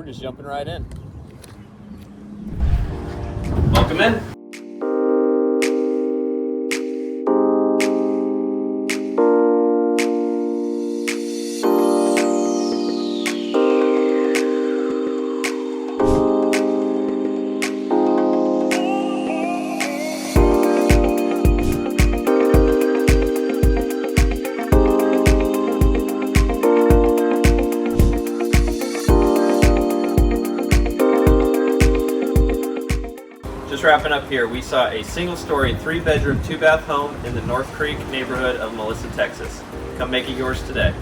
we're just jumping right in. Welcome in. Just wrapping up here, we saw a single-story, 3-bedroom, 2-bath home in the North Creek neighborhood of Melissa, Texas. Come make it yours today.